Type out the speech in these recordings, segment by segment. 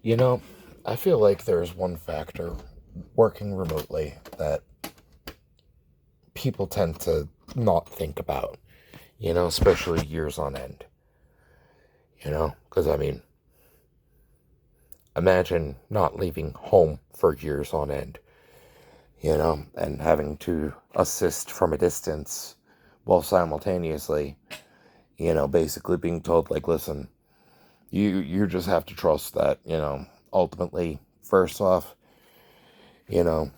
You know, I feel like there's one factor working remotely that people tend to not think about, especially years on end, because I mean, imagine not leaving home for years on end, and having to assist from a distance while simultaneously, basically being told, like, listen, you just have to trust that, ultimately, first off, you know,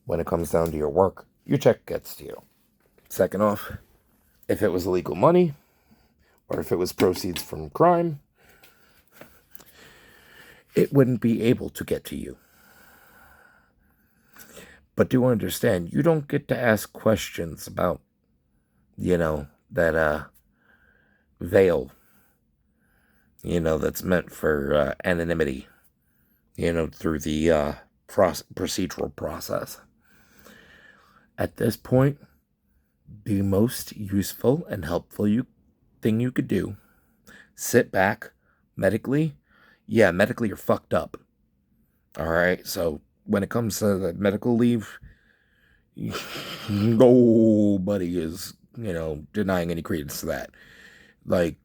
when it comes down to your work, your check gets to you. Second off, if it was illegal money or if it was proceeds from crime, it wouldn't be able to get to you. But do understand, you don't get to ask questions about, that veil, that's meant for anonymity, through the procedural process. At this point, the most useful and helpful thing you could do, sit back. Medically, yeah, medically you're fucked up. All right, so when it comes to the medical leave, nobody is, denying any credence to that. Like,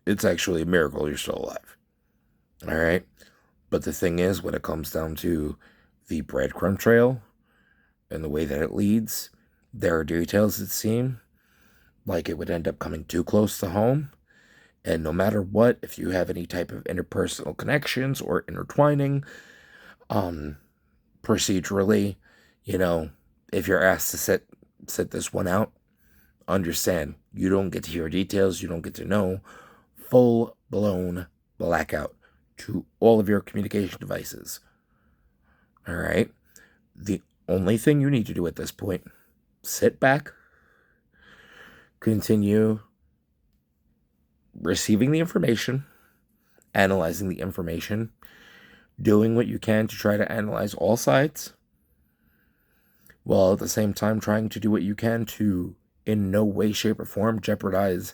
it's actually a miracle you're still alive. All right, but the thing is, when it comes down to the breadcrumb trail and the way that it leads, there are details that seem like it would end up coming too close to home. And no matter what, if you have any type of interpersonal connections or intertwining, um, procedurally, if you're asked to sit this one out, understand you don't get to hear details, you don't get to know. Full blown blackout to all of your communication devices. All right. The only thing you need to do at this point, sit back, continue receiving the information, analyzing the information, doing what you can to try to analyze all sides, while at the same time trying to do what you can to, in no way, shape, or form, jeopardize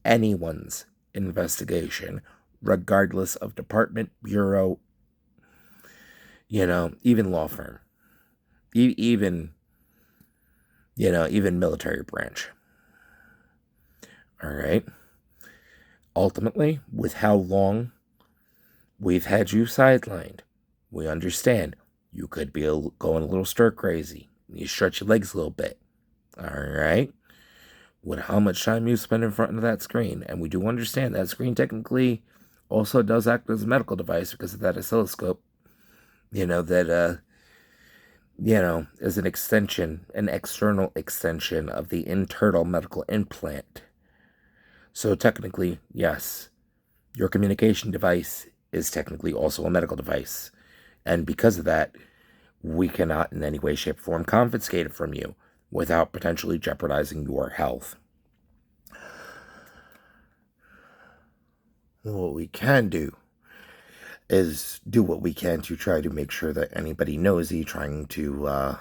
anyone's investigation, regardless of department, bureau, even law firm, even military branch. All right. Ultimately, with how long we've had you sidelined, we understand you could be going a little stir crazy. You stretch your legs a little bit. All right. With how much time you spend in front of that screen, and we do understand that screen technically also does act as a medical device because of that oscilloscope, that is an extension, an external extension of the internal medical implant. So technically, yes, your communication device is technically also a medical device. And because of that, we cannot in any way, shape, or form confiscate it from you without potentially jeopardizing your health. What we can do is do what we can to try to make sure that anybody nosy trying to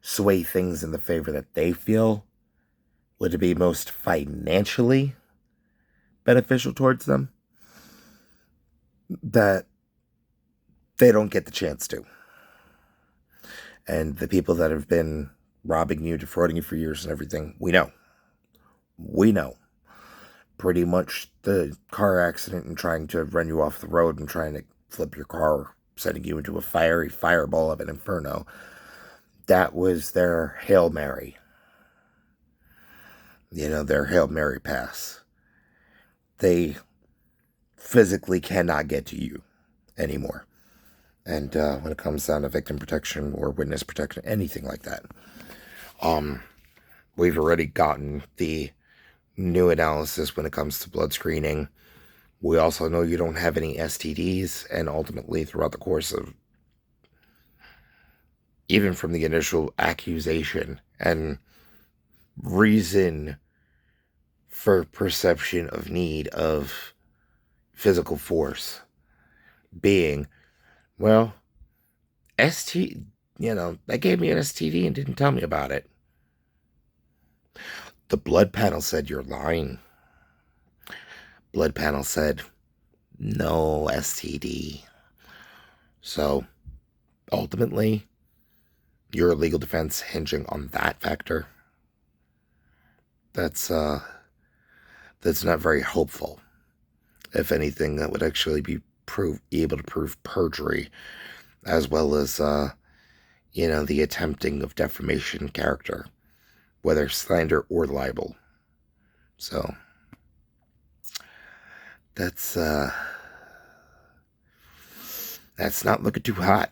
sway things in the favor that they feel would be most financially beneficial towards them, that they don't get the chance to. And the people that have been robbing you, defrauding you for years and everything, we know. Pretty much the car accident and trying to run you off the road and trying to flip your car, sending you into a fiery fireball of an inferno, that was their Hail Mary. Their Hail Mary pass. They physically cannot get to you anymore. And when it comes down to victim protection or witness protection, anything like that, we've already gotten the new analysis when it comes to blood screening. We also know you don't have any STDs, and ultimately throughout the course of, even from the initial accusation and reason for perception of need of physical force being, well, they gave me an STD and didn't tell me about it. The blood panel said you're lying. Blood panel said no STD. So ultimately, your legal defense hinging on that factor, that's not very hopeful. If anything, that would actually be able to prove perjury, as well as the attempting of defamation character, whether slander or libel. So that's not looking too hot.